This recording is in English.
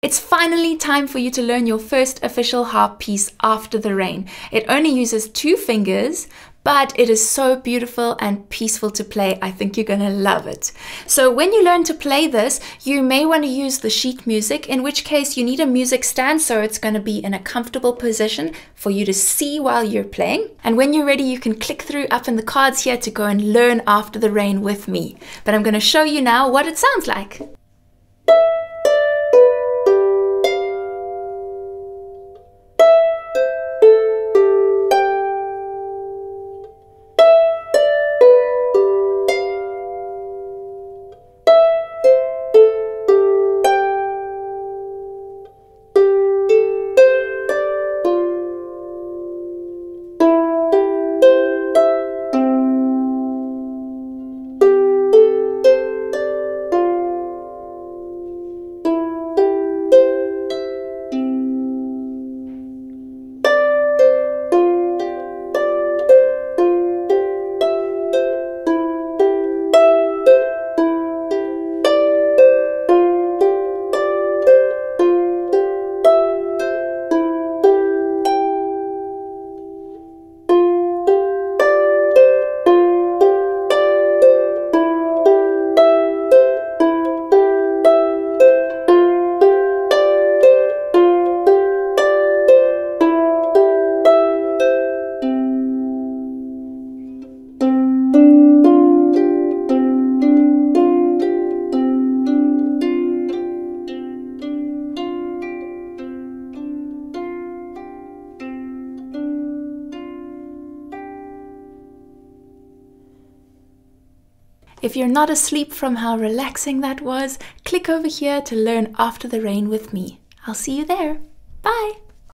It's finally time for you to learn your first official harp piece after the rain. It only uses 2 fingers, but it is so beautiful and peaceful to play. I think you're gonna love it. So when you learn to play this, you may want to use the sheet music, in which case you need a music stand so it's gonna be in a comfortable position for you to see while you're playing. And when you're ready, you can click through up in the cards here to go and learn After the Rain with me. But I'm gonna show you now what it sounds like. If you're not asleep from how relaxing that was, click over here to learn After the Rain with me. I'll see you there. Bye!